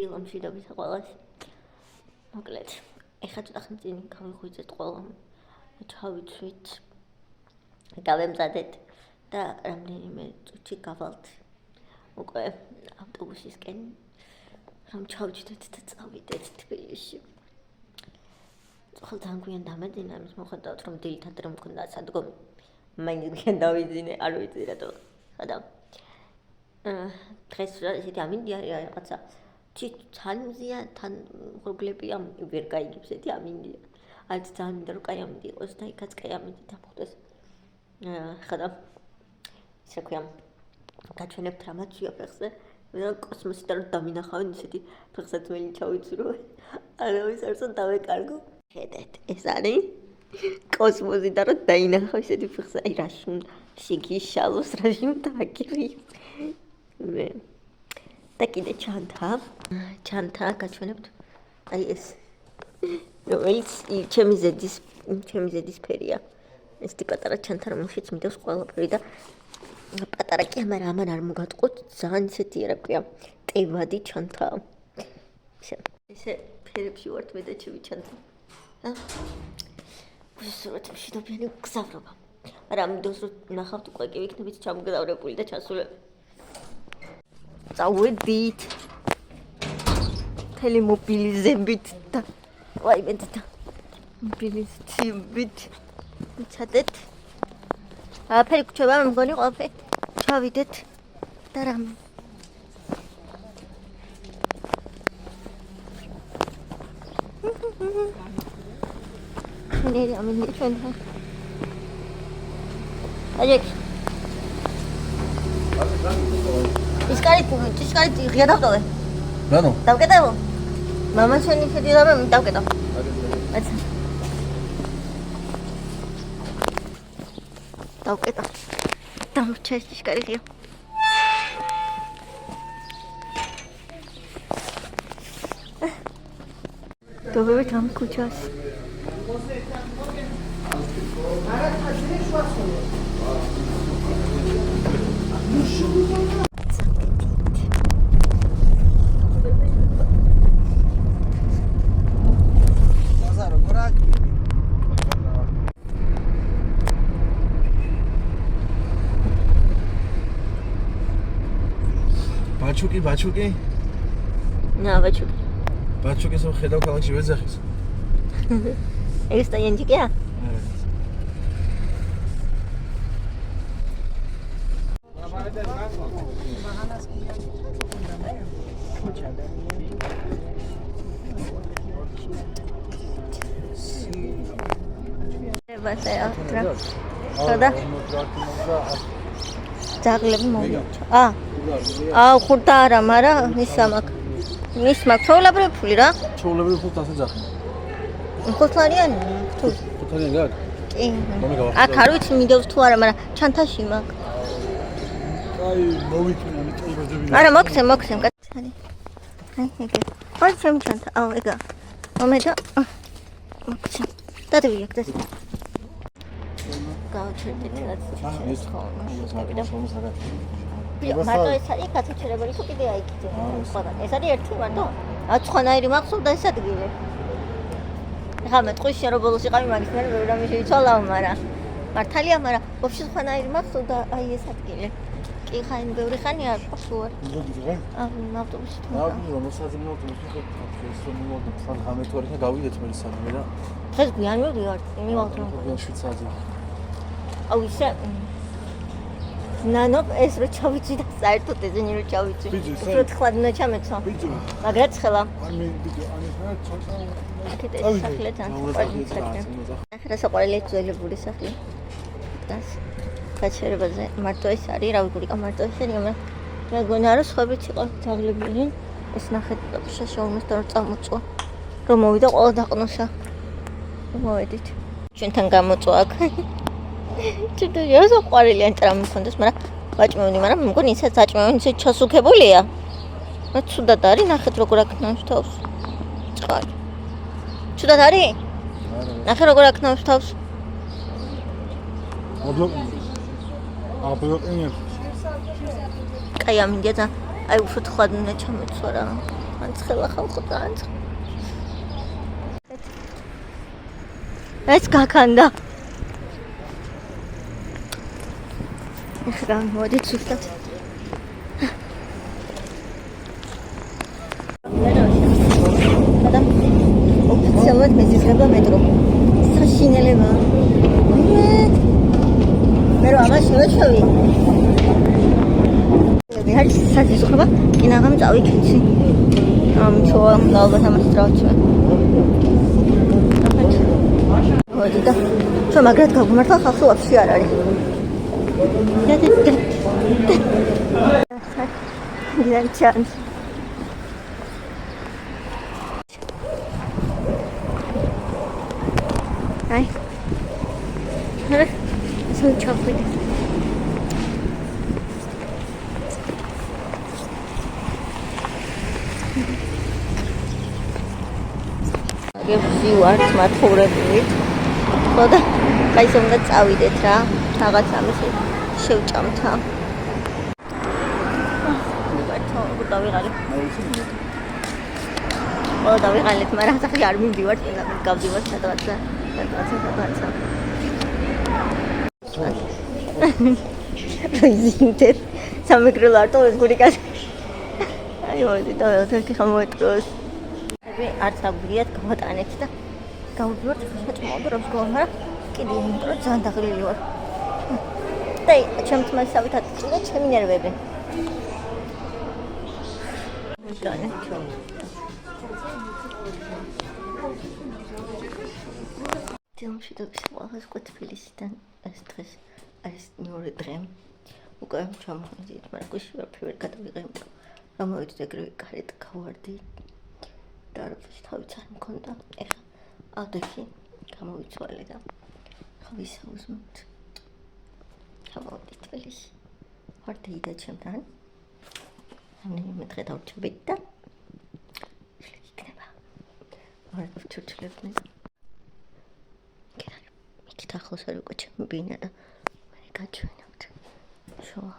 დილა მშვიდობის ყველას. მოკლედ, ეხლა ცოტა ხნით წინ გავიღვიძეთ ყველამ. ჩავიცვით. გავემზადეთ და რამდენიმე წუთში გავალთ. უკვე ავტობუსისკენ რომ ჩავჭდეთ და წავიდეთ თბილისში. ძალიან გვიან დამეძინა იმის მოხდათ რომ დილით რომ მქონდა სადგომი. მაინც გვიან დავიძინე, არ ვიცი რატო. ხოდა დღეს ისეთი ამინდია რაღაცა თანზია თან პრობლემია ვერ გაიგებს ეთი ამინდია. არც ძალიან მინდა რომ კაი ამინდი იყოს და იქაც კაი ამინდი დამხვდეს. ხოდა ისე ქვია გაჩვენებთ რამაც ვიაფეხზე და კოსმოსიდან რომ დამინახავენ ისეთი ფეხსაცმელი ჩავიცურო. არავის არც არ დავეკარგო. ხედეთ ეს არის კოსმოსიდან რომ დაინახავ ისეთი ფეხსა აი რაშուն შეგიშალოს რაშուն დაგირი. და კიდე ჩანთა გაჩვენებთ აი ეს რომელიც ჩემი ზედის ფერია. ეს პატარა ჩანთა რომელშიც მიდევს ყველაფერი და პატარა კი ამან არ მოგატყოთ ძალიან ისეთი რა ქვია ტევადი ჩანთა. ესე ფერებში ვართ მე და ჩემი ჩანთა. ვისურვებთ მშვიდობიანი გზავრობა. არა მინდოს რომ ნახავთ უკვე კი ვიქნებით ჩამგზავრებული და ჩასულები. წავედით მთელი მობილიზებით და ვაიმედ და მობილიზებით ჩადეთ. აფერი გრჩება მე მგონი ყველაფერი ჩავიდეთ და რამე ნერი ამინდი ჩვენ აჯექ ისკარი ღია დავტოვე. რანო? დავკეტავო. მამა შენი შედიოდა მე დავკეტავ. აცა. დავკეტავ. დამრჩა ეს ისკარი ღია. დავევით ამ ქუჩას. ბაჩუკი? ნა, ბაჩუკი. ბაჩუკის ხედავ ქალაქში ვეძახის. ეს და ენჯიკია? ბასა აკრა. ხოდა? ძაღლები მოვიდა. ხურდა არა, მაგრამ ისა მაქვს. ის მაქვს ჩაულებრივი ფული რა. ჩაულებრივი ფული ასე ძახი. ხუთლარიანი თუ? ხუთლარიანი გაქვს? კი. აქ არ ვიცი მინდავს თუ არა, მაგრამ ჩანთაში მაქვს. აი, მოვიწვია, წაიბაძები. არა, მოგცემ, კაცარი. აი, ეგე. ორი ჩემი ჩანთა. აუ, ეგა. მომედა. მოგცემ. დადები აქ, დადები. გავჩერდით რაც ის ხო. მარტო ეს არის კაცოჩერებელი თუ კიდე აიქით. ეს არის ერთი მარტო. აცხანაირი მახსოვდა ეს ადგილი. ეხლა მე ტყუში რო ბოლოს იყავი მაგის მე რამე შეიცვალა, მაგრამ მართალია, მაგრამ ვაფშე სხვანაირი მახსოვდა აი ეს ადგილი. კი ხაინ ბევრი ხანი არ ყავ. ავტობუსი თუ. რომელსაც მე ავტობუსი ხო ეს რომ მოვიდა თან 19 ვარით და გავიდეთ მე სადმე და დღეს გვიან მივდივართ, მივავდრო. შვიცარიაზე. აუ ისე ნანო ეს რო ჩავიცვი და საერთოდ ეძენი რო ჩავიცვი. უფრო თხლად უნდა ჩამეცვა. მაგრა ცხელა. აი მე ვიდეო ანიხა ცოტა აქეთ ეს სახლი ძალიან საყვარელი. ახლა საყვარელი ძველებული სახლი. დას გაჩერებაზე მარტო ეს არის, რა ვიგულიკა მარტო ეს არის, მაგრამ მე გონა რომ სხვაებიც იყო ძაღლები. ეს ნახეთ შაშაუნეს და რომ წამოწვა. რომ მოვიდა ყველა დაყნოსა. მოვედით. ჩვენთან გამოწვა აქ. ჩიტო ეს ყვარელი ანტრამი მქონდეს, მაგრამ ვაჭმევდი, მაგრამ მგონი ისაც აჭმევენ, ისე ჩასუქებულია. მე ცუდად არის, ნახეთ როგორ აქნავს თავს. წყალი. ცუდად არის? ნახე როგორ აქნავს თავს. აბლოკინე. კაი ამინდია და აი უფრო თხლად უნდა ჩამეცვა რა. განცხელა ხალხო განცხელა. ეს გაქანდა. ეხლა მოდით ზუსტად. ოფიციალურად მეზიზრება მეტრო. საშინელება. მე რომ ამას შევეშოვი. მე საერთოდ ხება კინაღამ წავიქეცი. ამჩოამ ალბათ ამას წავჩვე. მოდი და čo მაგრად გავგმართვა ხალხი ვაფშე არ არის. გიდან ჩანს. აი. სულ ჩავხვიდე. ვართ მათხოვრებით. ხო და კაი უნდა წავიდეთ რა. რაღაც ამის შევჭამთ. დავიღალეთ. ო დავიღალეთ, მაგრამ სახი არ მივდივართ, ენა გავდივართ სადღაცა. ზინდეთ სამეგრელო არტო ეს გური კაცი. აი მოდი და თქი ხამოეტროს. მე არც აგვიათ გავატანეთ და გავდივართ მოძრობს გომა კიდე იმიტომ ძალიან დაღლილი ვარ. და ჩემს მასავით აწილა ჩემი ნერვები. ფილმში დავისვახეს თბილისიდან ეს დღეს არის მეორე დღე. უკვე ჩამოვიდით, მაგრამ გუშინ ვერ გადავიღე. გამოვიდით ეგრევე კარეთ გავარდი. და როდის თავიც არ მქონდა. ეხლა ავდექი გამოვიცვალე და ხავისაუზმოთ. ჩავავდით თბილისში. ვარ და ჩემთან. მე დღე დავჭრით და იქნება. ვარ დავჭრილებდნენ. იქით ახლოს არის უკვე ჩემი ბინა და მე გაჩვენებთ. შოა.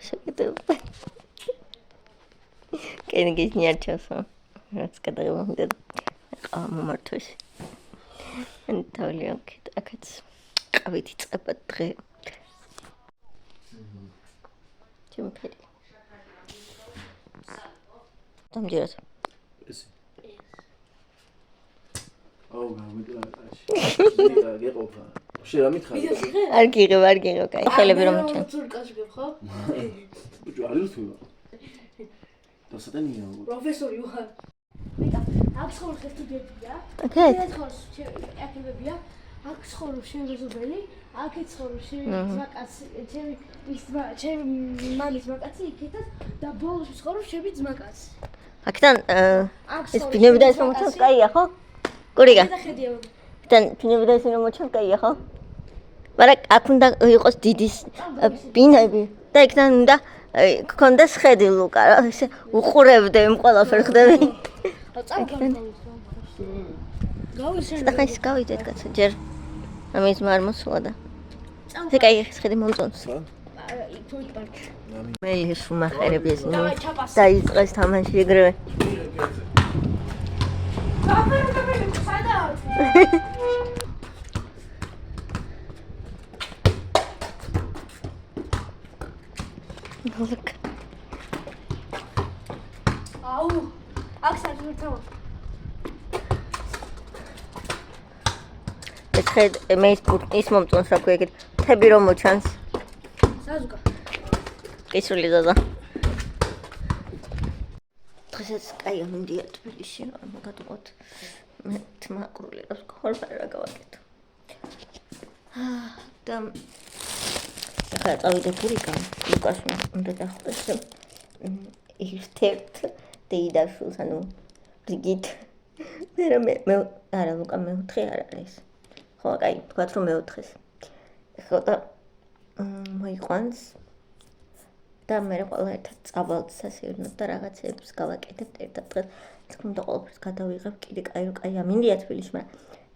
შეგედება. კენგის ნიარჩასო. რაც გადაგმოვიდა მომართვეს. ანტალია აქაც ყავით იწყება დღე. ჩემფერი. დამჯერად. ესე. აუ გამიტყაში. გეყოფა. შე რა მითხარი? არ გიღებ, კაი. ხელები რომ ჩან. ზურკას გებ ხო? ბიჭო არ ირთულა. და სადენია? პროფესორი ვარ. მეტა, აქ ცხოვრობს ერთი ბებია. აკეთ? ცხოვრობს ერთი ბებია. აქ ცხოვრობს ჩემი ზუბელი, აქეთ ცხოვრობს ჩემი ძმაკაცი, ჩემი მამის ძმაკაცი იქითაც და ბოლოს ცხოვრობს ჩემი ძმაკაცი. აქთან ეს ბინები და ეს მოჩავს კაია ხო? კურიგა. თან ბინები და ეს მოჩავს კაია ხო? მაგრამ აქ უნდა იყოს დიდი ბინები და იქთან უნდა გქონდეს ხედი ლუკა რა ესე უყურებდე იმ ყველაფერ ხდები. გავიდეთ კაცო ჯერ ამის მარ მოსულა და ეს კაი ხედი მომწონს. მე ის უმახერები ეს დაიწყეს თამაში ეგრევე. აუ, აქ საერთოდ ეს ხედ მე ის მომწონს რა ქვია ეგეთ თები რომ მოჩანს. საზუკა. კისრული ზაზა. დღესაც კაი მინდია თბილისში რომ გადავყოთ. მე თმაკრული რა ხორფა რა გავაკეთო. და ახლა წავიდე გურიკა ლუკას უნდა დახვდეს ერთ დეიდაშულს ანუ რიგით მე არა ლუკა მეოთხე არ არის ხო კაი თქვათ რომ მეოთხეს ხო და მოიყვანს და მე ყველა ერთად წავალთ სასეირნოდ და რაღაცებს გავაკეთებთ ერთად დღეს თქმა უნდა ყველაფერს გადავიღებ კიდე კაი ამინდია თბილისში მაგრამ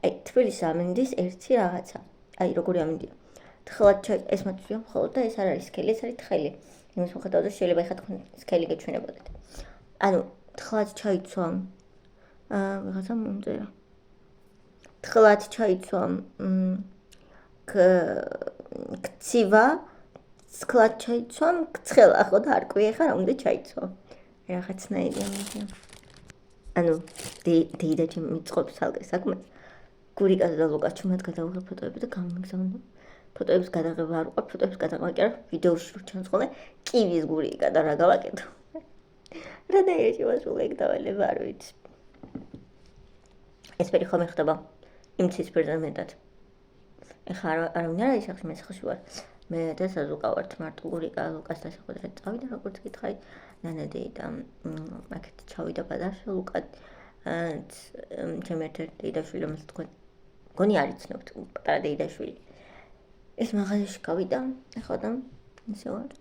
აი თბილისში ამინდის ერთი რაღაცა აი როგორი ამინდია თხლად ეს მოწვია მხოლოდ და ეს არ არის სქელი ეს არის თხელი იმის მიხედვით შეიძლება ეხლა თქვენ სქელი გეჩვენებოდეთ ანუ თხლად ჩაიცვა. ვიღაცა მომწერა. თხლად ჩაიცვა. ქცივა, ცხლად ჩაიცვა, ცხელა ხო და არ ყვია ხარ, უნდა ჩაიცვა. რაღაცნაირი ამბია. ანუ დეიდა ჩემი მიწყობს ალგე საქმეს. გურიკას და ლუკას ჩუმად გადავიღე ფოტოები და გამიგზავნე. ფოტოების გადაღება არ უყვარ, ფოტოების გადაღება კი არა, ვიდეოში რო ჩანს ხოლმე კივის გურიკა და რა გავაკეთო. რა დაიჭიროს უგ დავალება არ ვიცი. ეს ფერი ხომ ეხდება იმ ცისფერზე მეტად. ეხლა არ უნდა რა ისახში მე სახში ვარ. მე და საზუკა ვართ მარტო გურიკა ლუკასთან შეხვედრად წავიდა როგორც გითხარი. ნანადეი და აქეთ ჩავიდა ბაზარში ლუკა ჩემი ერთ-ერთი დეიდაშვილი რომელსაც თქვენ გონი არ იცნობთ პატარა დეიდაშვილი ეს მაღაზიაში გავიდა ახლა და ისე ვარ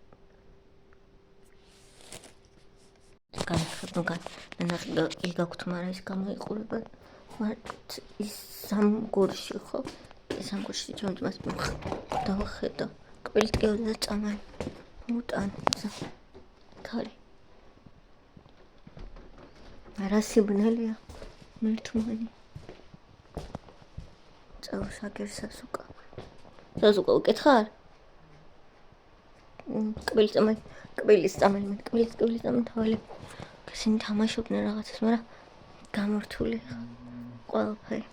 განხებნგან ნახე იგაქვთმარა ის გამოიყურება მარტ ის სამგურში ხო ეს სამგურში ჩემ ძმას დავხედა კბილით გეოდა წამალი მუტან ქარი რა სიბნელია მერტმანი წავს აგერ სასუკა უკითხარ კბილის წამალი თავალი ისინი თამაშობდნენ რაღაცას მაგრამ გამორთული ყველაფერი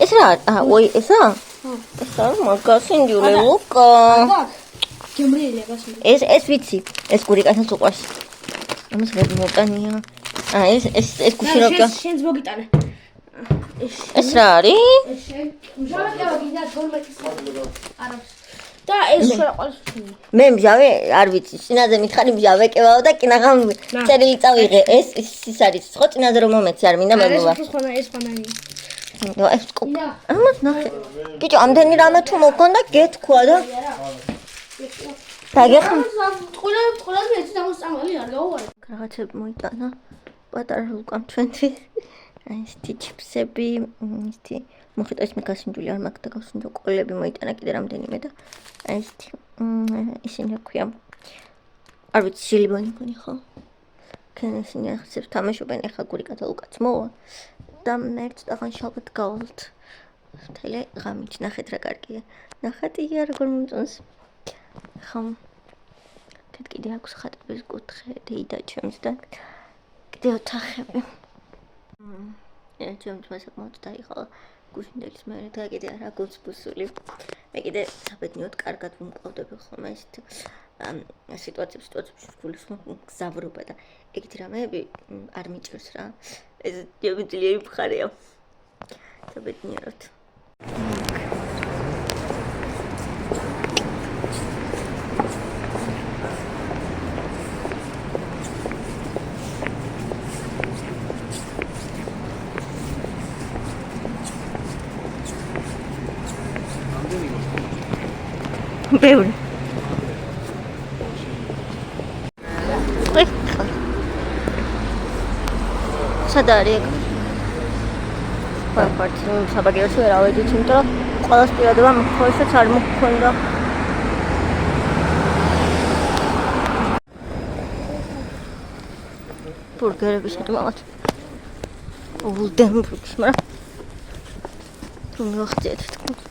ეს რა ой ესა ესა მაგასინჯული ლუკა გემრიელია გასული ეს ვიცი ეს გურიკასაც უყვარს ამას ვერ მოტანია ეს გუშინოკა შენს მოგიტანე ეს რა არის ეს შენ მჟავეკევა გინდა გორმეთის არა და ეს შეყავს მე მჟავე არ ვიცი წინაზე მითხარი მჟავეკევაო და კინაღამ წერილი წავიღე ეს ის არის ხო წინაზე რომ მომეცი არ მინდა მეგობრა ეს ხანაა ეს ამას ნახე ბიჭო ამდენი რამე თუ მოგონდა გეთქვა და დაგეხმ ყოლაზე ეს დამოსწამალი არ გაუვარე რაღაცები მოიტანა პატარა ლუკამ ჩვენთვის ისეთი ჩიფსები ისეთი მოხიტოს მიკასინჯული არ მაქვს და გავსინჯო ყოლები მოიტანა კიდე რამდენიმე და ისეთი ისინი ქვია არ ვიცი ჟილიბანი გონი ხო ქენესინი ახსებს თამაშობენ ახლა გურიკათა ლუკაც მოვა და მე ერთდღან შალბად გავალთ მთელი ღამით ნახეთ რა კარგია ნახატია როგორ მომწონს ხომ კიდე აქვს ხატების კუთხე დეიდა ჩემს და კიდე ოთახები ჩემს მასაკმოთ დაიხალა გუშინდელის მერე და კიდე არა გულსბუსული მე კიდე საბედნიეროდ კარგად ვუმკლავდები ხოლმე ესეთ სიტუაციებში გულის გზავრობა და ეგეთი რამეები არ მიჭირს რა ეს ძლიერი მხარეა საბედნიეროდ ბევრი სად არის პარკი საბაგიროში ვერ ავედით იმიტომ რომ ყველას პირადობა მხოლოდაც არ მოხონდა ბურგერები შედმავთ ულდენბურგში მაგრამ თუ მივახციეთ თქო